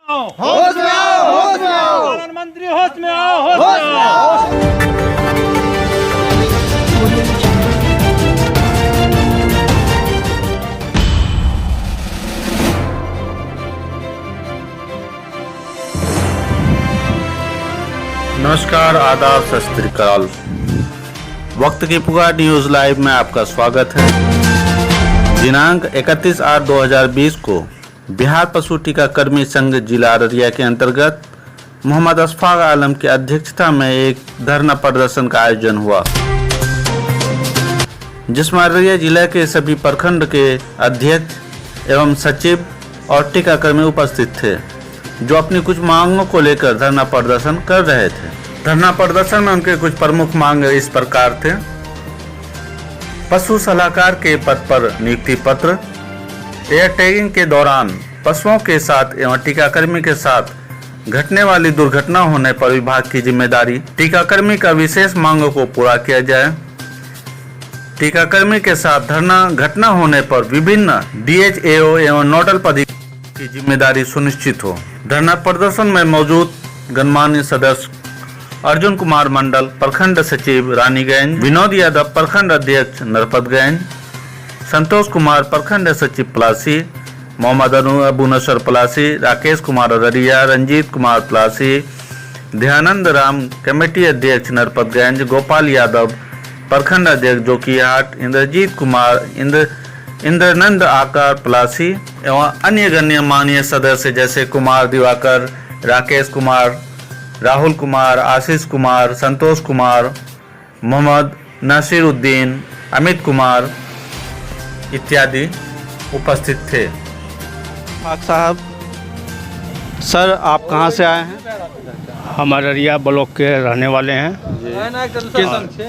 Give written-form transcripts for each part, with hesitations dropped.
होश में आओ, होश में आओ। प्रधानमंत्री होश में आओ, होश में आओ। नमस्कार, आदाब, सत श्री अकाल। वक्त की पुकार न्यूज लाइव में आपका स्वागत है। दिनांक 31/8/2020 को बिहार पशु टीकाकर्मी संघ जिला अररिया के अंतर्गत मोहम्मद अशफाक आलम की अध्यक्षता में एक धरना प्रदर्शन का आयोजन हुआ, जिसमें अररिया जिला के सभी प्रखंड के अध्यक्ष एवं सचिव और टीकाकर्मी उपस्थित थे, जो अपनी कुछ मांगों को लेकर धरना प्रदर्शन कर रहे थे। धरना प्रदर्शन में उनके कुछ प्रमुख मांग इस प्रकार थे: पशु सलाहकार के पद पर नियुक्ति पत्र, एयर टैगिंग के दौरान पशुओं के साथ एवं टीकाकर्मी के साथ घटने वाली दुर्घटना होने पर विभाग की जिम्मेदारी, टीकाकर्मी का विशेष मांगों को पूरा किया जाए, टीकाकर्मी के साथ घटना होने पर विभिन्न DHAO एवं नोडल पदाधिकारी की जिम्मेदारी सुनिश्चित हो। धरना प्रदर्शन में मौजूद गणमान्य सदस्य अर्जुन कुमार मंडल, प्रखंड सचिव रानीगंज, विनोद यादव, प्रखंड अध्यक्ष नरपतगंज, संतोष कुमार, प्रखंड सचिव पलासी, मोहम्मद अबू नसर पलासी, राकेश कुमार अररिया, रंजीत कुमार पलासी, ध्यानंद राम, कमेटी अध्यक्ष नरपतगंज, गोपाल यादव, प्रखंड अध्यक्ष जोकीहाट, इंद्रजीत कुमार, इंद्रनंद आकार पलासी एवं अन्य गण्यमान्य सदस्य जैसे कुमार दिवाकर, राकेश कुमार, राहुल कुमार, आशीष कुमार, संतोष कुमार, मोहम्मद नसीरुद्दीन, अमित कुमार इत्यादि उपस्थित थे। साहब, सर आप कहाँ से आए हैं? हम अररिया ब्लॉक के रहने वाले हैं।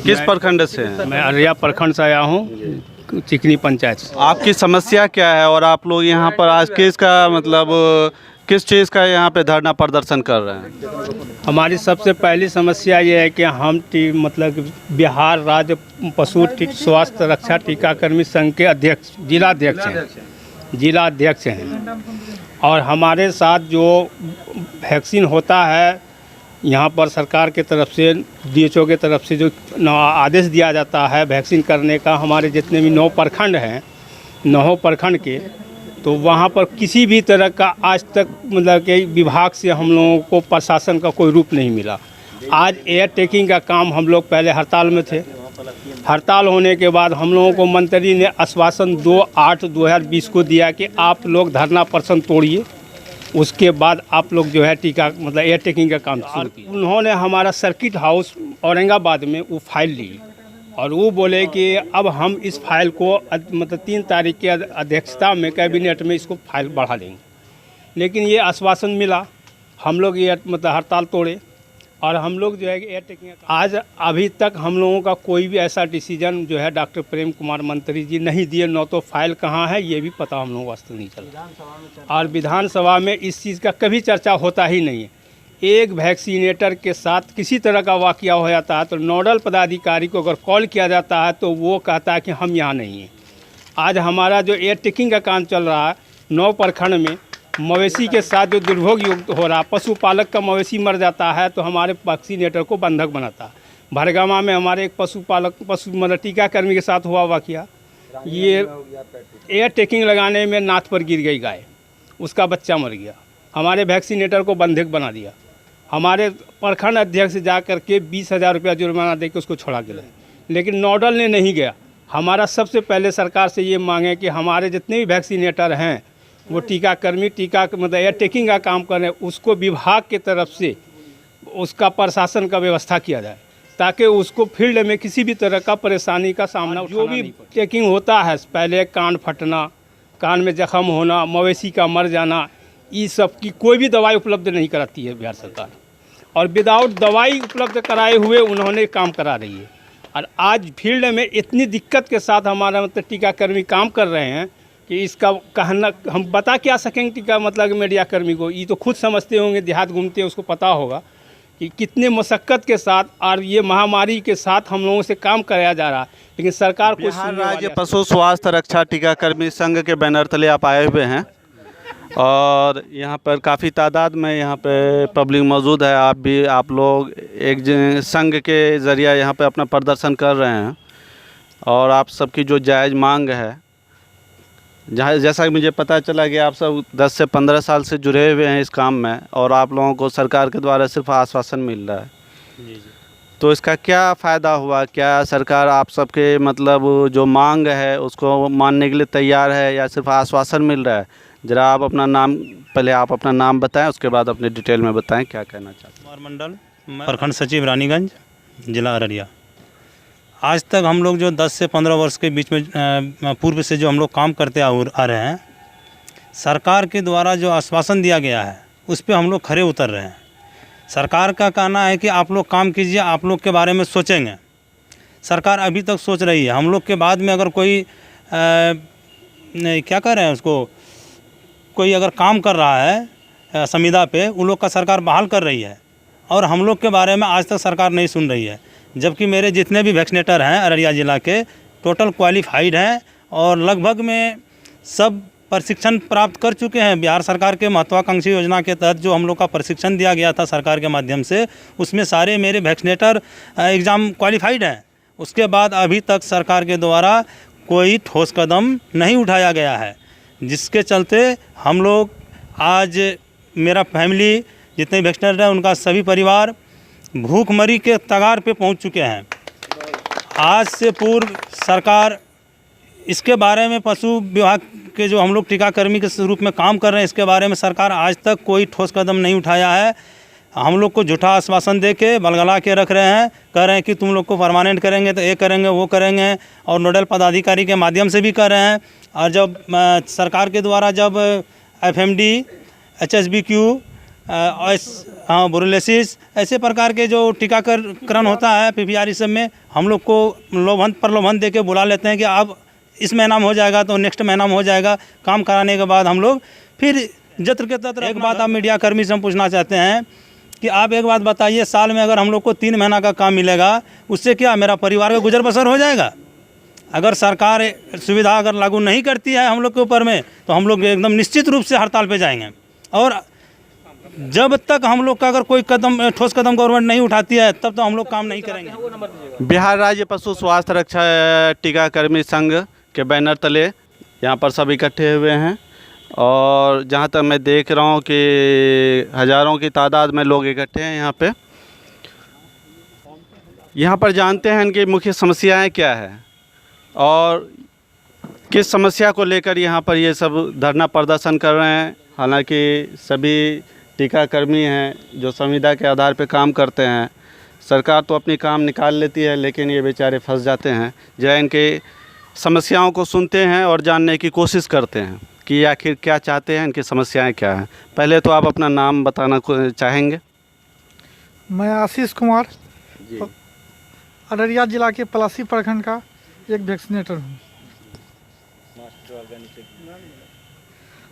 किस प्रखंड से हैं? मैं अररिया प्रखंड से आया हूँ, चिकनी पंचायत से। आपकी समस्या क्या है और आप लोग यहाँ पर आज किस चीज़ का यहाँ पे धरना प्रदर्शन कर रहे हैं? हमारी सबसे पहली समस्या ये है कि हम बिहार राज्य पशु स्वास्थ्य रक्षा टीकाकर्मी संघ के जिला अध्यक्ष हैं और हमारे साथ जो वैक्सीन होता है यहाँ पर सरकार के तरफ से, DHO के तरफ से जो आदेश दिया जाता है वैक्सीन करने का, हमारे जितने भी 9 प्रखंड हैं, 9 प्रखंड के, तो वहाँ पर किसी भी तरह का आज तक कि विभाग से हम लोगों को प्रशासन का कोई रूप नहीं मिला। आज एयर टेकिंग का काम, हम लोग पहले हड़ताल में थे। हड़ताल होने के बाद हम लोगों को मंत्री ने आश्वासन 2/8/2020 को दिया कि आप लोग धरना प्रदर्शन तोड़िए, उसके बाद आप लोग जो है एयर टेकिंग का काम शुरू किया। उन्होंने हमारा सर्किट हाउस औरंगाबाद में वो फाइल ली और वो बोले कि अब हम इस फाइल को 3 तारीख के अध्यक्षता में कैबिनेट में इसको फाइल बढ़ा लेंगे। लेकिन ये आश्वासन मिला, हम लोग ये हड़ताल तोड़े और हम लोग जो है एयर टेकिंग आज अभी तक हम लोगों का कोई भी ऐसा डिसीजन जो है डॉक्टर प्रेम कुमार मंत्री जी नहीं दिए, न तो फाइल कहाँ है ये भी पता हम लोगों वास्ते नहीं चला, और विधानसभा में इस चीज़ का कभी चर्चा होता ही नहीं है। एक वैक्सीनेटर के साथ किसी तरह का वाकया हो जाता है तो नोडल पदाधिकारी को अगर कॉल किया जाता है तो वो कहता है कि हम यहाँ नहीं हैं। आज हमारा जो एयर टेकिंग का काम चल रहा है 9 प्रखंड में, मवेशी के साथ जो दुर्भोग हो रहा है, पशुपालक का मवेशी मर जाता है तो हमारे वैक्सीनेटर को बंधक बनाता है। भरगामा में हमारे एक पशु टीकाकर्मी के साथ हुआ वाकया, ये एयर टेकिंग लगाने में नाथ पर गिर गई गाय, उसका बच्चा मर गया, हमारे वैक्सीनेटर को बंधक बना दिया। हमारे प्रखंड अध्यक्ष जा कर के 20,000 रुपया जुर्माना दे के उसको छोड़ा के लाए, लेकिन नोडल ने नहीं गया। हमारा सबसे पहले सरकार से ये मांगे कि हमारे जितने भी वैक्सीनेटर हैं वो टीकाकर्मी एयर टेकिंग का काम कर रहे हैं, उसको विभाग के तरफ से उसका प्रशासन का व्यवस्था किया जाए ताकि उसको फील्ड में किसी भी तरह का परेशानी का सामना जो भी टेकिंग होता है, पहले कान फटना, कान में जख्म होना, मवेशी का मर जाना, इस सब की कोई भी दवाई उपलब्ध नहीं कराती है बिहार सरकार, और विदाउट दवाई उपलब्ध कराए हुए उन्होंने काम करा रही है। और आज फील्ड में इतनी दिक्कत के साथ हमारा टीकाकर्मी काम कर रहे हैं कि इसका कहना हम बता क्या सकेंगे। टीका मीडिया कर्मी को ये तो खुद समझते होंगे, देहात घूमते हैं, उसको पता होगा कि कितने मशक्क़त के साथ और ये महामारी के साथ हम लोगों से काम कराया जा रहा है, लेकिन सरकार को बिहार राज्य पशु स्वास्थ्य रक्षा टीकाकर्मी संघ के बैनर तले आप आए हुए हैं। और यहाँ पर काफ़ी तादाद में यहाँ पे पब्लिक मौजूद है। आप लोग एक संघ के ज़रिए यहाँ पे अपना प्रदर्शन कर रहे हैं और आप सबकी जो जायज़ मांग है, जैसा कि मुझे पता चला कि आप सब 10 से 15 साल से जुड़े हुए हैं इस काम में और आप लोगों को सरकार के द्वारा सिर्फ आश्वासन मिल रहा है। जी। तो इसका क्या फ़ायदा हुआ? क्या सरकार आप सबके मतलब जो मांग है उसको मानने के लिए तैयार है या सिर्फ आश्वासन मिल रहा है? ज़रा आप अपना नाम, पहले आप अपना नाम बताएं, उसके बाद अपने डिटेल में बताएं क्या कहना चाहते हैं। कुमार मंडल, प्रखंड सचिव रानीगंज, जिला अररिया। आज तक हम लोग जो 10 से 15 वर्ष के बीच में पूर्व से जो हम लोग काम करते आ रहे हैं, सरकार के द्वारा जो आश्वासन दिया गया है उस पर हम लोग खरे उतर रहे हैं। सरकार का कहना है कि आप लोग काम कीजिए, आप लोग के बारे में सोचेंगे। सरकार अभी तक सोच रही है। हम लोग के बाद में अगर कोई क्या कह रहे हैं उसको, कोई अगर काम कर रहा है संविदा पे, उन लोग का सरकार बहाल कर रही है और हम लोग के बारे में आज तक सरकार नहीं सुन रही है। जबकि मेरे जितने भी वैक्सीनेटर हैं अररिया ज़िला के, टोटल क्वालिफाइड हैं और लगभग में सब प्रशिक्षण प्राप्त कर चुके हैं। बिहार सरकार के महत्वाकांक्षी योजना के तहत जो हम लोग का प्रशिक्षण दिया गया था सरकार के माध्यम से, उसमें सारे मेरे वैक्सीनेटर एग्ज़ाम क्वालिफाइड हैं। उसके बाद अभी तक सरकार के द्वारा कोई ठोस कदम नहीं उठाया गया है, जिसके चलते हम लोग आज, मेरा फैमिली जितने वैक्सीनेटर हैं उनका सभी परिवार भूखमरी के कगार पे पहुंच चुके हैं। आज से पूर्व सरकार इसके बारे में, पशु विभाग के जो हम लोग टीकाकर्मी के रूप में काम कर रहे हैं, इसके बारे में सरकार आज तक कोई ठोस कदम नहीं उठाया है। हम लोग को झूठा आश्वासन दे के बलगला के रख रहे हैं, कह रहे हैं कि तुम लोग को परमानेंट करेंगे तो ये करेंगे वो करेंगे, और नोडल पदाधिकारी के माध्यम से भी कर रहे हैं। और जब सरकार के द्वारा जब FMD, HSBQ, ब्रुसेलोसिस ऐसे प्रकार के जो टीकाकरण होता है PPR, इस सब में हम लोग को प्रलोभन दे के बुला लेते हैं कि अब इस महीना में हो जाएगा तो नेक्स्ट महीना में हो जाएगा। काम कराने के बाद हम लोग फिर जत्र के तत्र। एक बात आप मीडिया कर्मी से हम पूछना चाहते हैं कि आप एक बात बताइए, साल में अगर हम लोग को 3 महीना का काम मिलेगा, उससे क्या मेरा परिवार का गुजर बसर हो जाएगा? अगर सरकार सुविधा अगर लागू नहीं करती है हम लोग के ऊपर में, तो हम लोग एकदम निश्चित रूप से हड़ताल पे जाएंगे। और जब तक हम लोग का अगर कोई कदम, ठोस कदम गवर्नमेंट नहीं उठाती है, तब तो हम लोग काम नहीं करेंगे। बिहार राज्य पशु स्वास्थ्य रक्षा टीकाकर्मी संघ के बैनर तले यहाँ पर सब इकट्ठे हुए हैं और जहाँ तक मैं देख रहा हूँ कि हज़ारों की तादाद में लोग इकट्ठे हैं यहाँ पे। यहाँ पर जानते हैं इनकी मुख्य समस्याएं क्या है और किस समस्या को लेकर यहाँ पर ये सब धरना प्रदर्शन कर रहे हैं। हालांकि सभी टीकाकर्मी हैं जो संविदा के आधार पर काम करते हैं। सरकार तो अपनी काम निकाल लेती है, लेकिन ये बेचारे फंस जाते हैं। जो इनके समस्याओं को सुनते हैं और जानने की कोशिश करते हैं कि आखिर क्या चाहते हैं, इनकी समस्याएं क्या हैं। पहले तो आप अपना नाम बताना चाहेंगे? मैं आशीष कुमार, अररिया जिला के पलासी प्रखंड का एक वैक्सीनेटर हूँ।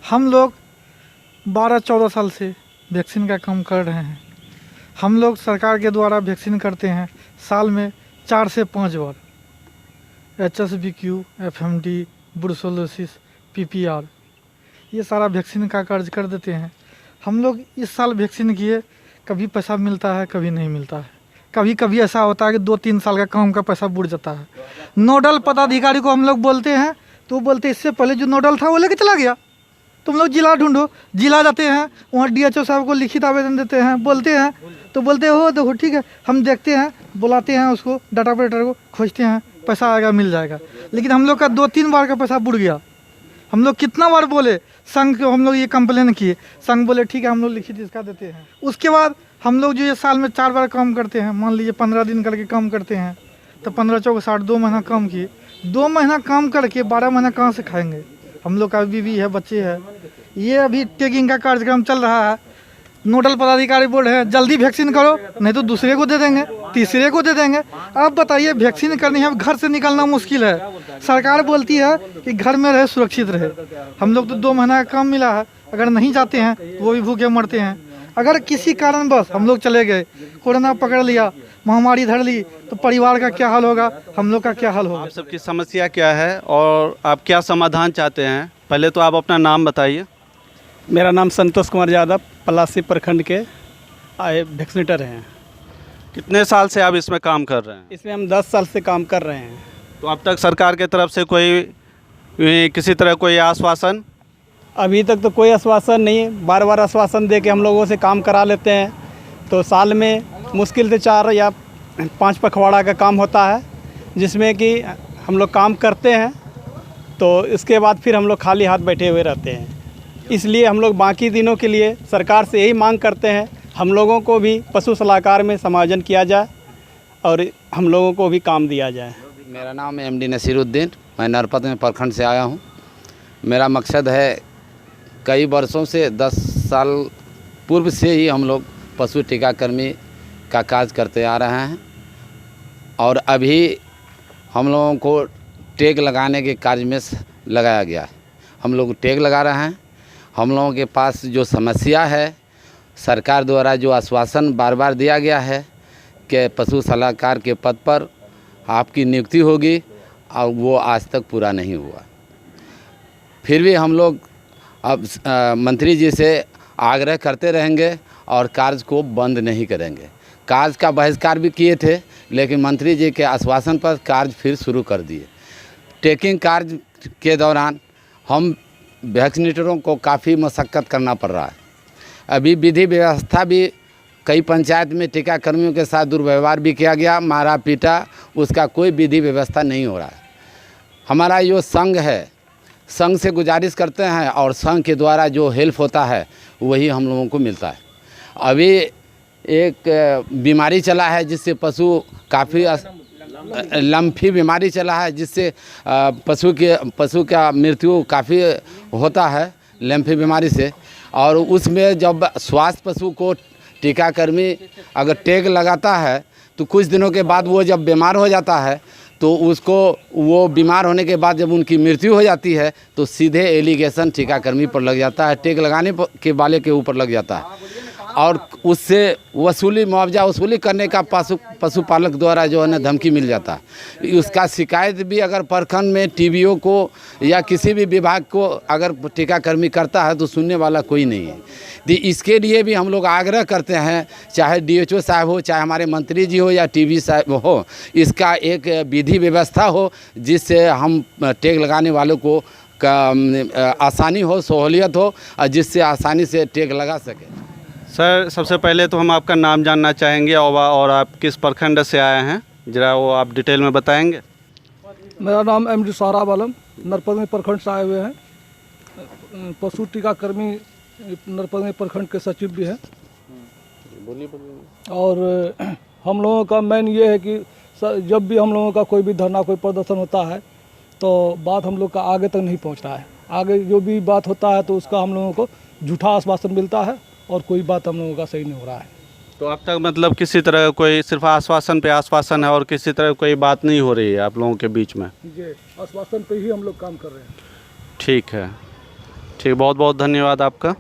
हम लोग 12-14 साल से वैक्सीन का काम कर रहे हैं। हम लोग सरकार के द्वारा वैक्सीन करते हैं साल में 4 से 5 बार। HSBQ, FMD, ब्रुसेलोसिस, PPR, ये सारा वैक्सीन का कर्ज कर देते हैं। हम लोग इस साल वैक्सीन किए, कभी पैसा मिलता है कभी नहीं मिलता है। कभी कभी ऐसा होता है कि 2-3 साल का काम का पैसा बुड़ जाता है। नोडल पदाधिकारी को हम लोग बोलते हैं तो वो बोलते इससे पहले जो नोडल था वो लेके चला गया, तुम लोग जिला ढूंढो। जिला जाते हैं, वहाँ DHO साहब को लिखित आवेदन देते हैं, बोलते हैं तो बोलते हो देखो ठीक है, हम देखते हैं, बुलाते हैं उसको, डाटा ऑपरेटर को, खोजते हैं, पैसा आएगा मिल जाएगा। लेकिन हम लोग का 2-3 बार का पैसा बुड़ गया। हम लोग कितना बार बोले संघ को, हम लोग ये कंप्लेन किए, संघ बोले ठीक है हम लोग लिखित इसका देते हैं। उसके बाद हम लोग जो ये साल में 4 बार काम करते हैं, मान लीजिए 15 दिन करके काम करते हैं, तो 15-4-60 2 महीना काम किए। 2 महीना काम करके 12 महीना कहाँ से खाएंगे? हम लोग का बीवी है, बच्चे हैं। ये अभी टेगिंग का कार्यक्रम चल रहा है। नोडल पदाधिकारी बोल रहे हैं जल्दी वैक्सीन करो, नहीं तो दूसरे को दे देंगे, तीसरे को दे देंगे। अब बताइए वैक्सीन करनी है, घर से निकलना मुश्किल है। सरकार बोलती है कि घर में रहे, सुरक्षित रहे। हम लोग तो 2 महीना का काम मिला है, अगर नहीं जाते हैं तो वो भी भूखे मरते हैं। अगर किसी कारणवश हम लोग चले गए, कोरोना पकड़ लिया, महामारी धर ली, तो परिवार का क्या हाल होगा, हम लोग का क्या हाल होगा? आप सबकी समस्या क्या है और आप क्या समाधान चाहते हैं? पहले तो आप अपना नाम बताइए। मेरा नाम संतोष कुमार यादव, पलासी प्रखंड के वैक्सीनेटर हैं। कितने साल से आप इसमें काम कर रहे हैं? इसमें हम 10 साल से काम कर रहे हैं। तो अब तक सरकार के तरफ से कोई किसी तरह कोई आश्वासन? अभी तक तो कोई आश्वासन नहीं, बार बार आश्वासन दे के हम लोगों से काम करा लेते हैं। तो साल में मुश्किल से 4 या 5 पखवाड़ा का काम होता है, जिसमें कि हम लोग काम करते हैं तो इसके बाद फिर हम लोग खाली हाथ बैठे हुए रहते हैं। इसलिए हम लोग बाकी दिनों के लिए सरकार से यही मांग करते हैं, हम लोगों को भी पशु सलाहकार में समायोजन किया जाए और हम लोगों को भी काम दिया जाए। मेरा नाम है MD नसीरुद्दीन, मैं नरपत में प्रखंड से आया हूँ। मेरा मकसद है, कई वर्षों से 10 साल पूर्व से ही हम लोग पशु टीकाकर्मी का कार्य करते आ रहे हैं और अभी हम लोगों को टैग लगाने के कार्य में लगाया गया है। हम लोग टैग लगा रहे हैं। हम लोगों के पास जो समस्या है, सरकार द्वारा जो आश्वासन बार बार दिया गया है कि पशु सलाहकार के पद पर आपकी नियुक्ति होगी, और वो आज तक पूरा नहीं हुआ। फिर भी हम लोग अब मंत्री जी से आग्रह करते रहेंगे और कार्य को बंद नहीं करेंगे। कार्य का बहिष्कार भी किए थे, लेकिन मंत्री जी के आश्वासन पर कार्य फिर शुरू कर दिए। टेकिंग कार्य के दौरान हम वैक्सीनेटरों को काफ़ी मशक्क़त करना पड़ रहा है। अभी विधि व्यवस्था भी कई पंचायत में टीकाकर्मियों के साथ दुर्व्यवहार भी किया गया, मारा पीटा, उसका कोई विधि व्यवस्था नहीं हो रहा है। हमारा जो संघ है, संघ से गुजारिश करते हैं और संघ के द्वारा जो हेल्प होता है वही हम लोगों को मिलता है। अभी एक बीमारी चला है जिससे पशु काफ़ी लम्फी बीमारी चला है, जिससे पशु का मृत्यु काफ़ी होता है लम्फी बीमारी से। और उसमें जब स्वास्थ्य पशु को टीकाकर्मी अगर टैग लगाता है तो कुछ दिनों के बाद वो जब बीमार हो जाता है तो उसको, वो बीमार होने के बाद जब उनकी मृत्यु हो जाती है तो सीधे एलिगेशन टीकाकर्मी पर लग जाता है, टैग लगाने के वाले के ऊपर लग जाता है और उससे वसूली, मुआवजा वसूली करने का पशुपालक द्वारा जो है ना धमकी मिल जाता है। उसका शिकायत भी अगर प्रखंड में TBO को या किसी भी विभाग को अगर टीकाकर्मी करता है तो सुनने वाला कोई नहीं है। तो इसके लिए भी हम लोग आग्रह करते हैं, चाहे DHO साहब हो, चाहे हमारे मंत्री जी हो या TB साहब हो, इसका एक विधि व्यवस्था हो जिससे हम टैग लगाने वालों को आसानी हो, सहूलियत हो और जिससे आसानी से टैग लगा सके। सर, सबसे पहले तो हम आपका नाम जानना चाहेंगे और आप किस प्रखंड से आए हैं, ज़रा वो आप डिटेल में बताएंगे। मेरा नाम MD साहब आलम, नरपत में प्रखंड से आए हुए हैं। पशु टीकाकर्मी नरपत में प्रखंड के सचिव भी हैं। और हम लोगों का मेन ये है कि जब भी हम लोगों का कोई भी धरना, कोई प्रदर्शन होता है तो बात हम लोग का आगे तक नहीं पहुंच रहा है। आगे जो भी बात होता है तो उसका हम लोगों को झूठा आश्वासन मिलता है और कोई बात हम लोगों का सही नहीं हो रहा है। तो अब तक मतलब किसी तरह कोई सिर्फ आश्वासन पे आश्वासन है और किसी तरह कोई बात नहीं हो रही है आप लोगों के बीच में? जी, आश्वासन पे ही हम लोग काम कर रहे हैं। ठीक है, ठीक, बहुत बहुत धन्यवाद आपका।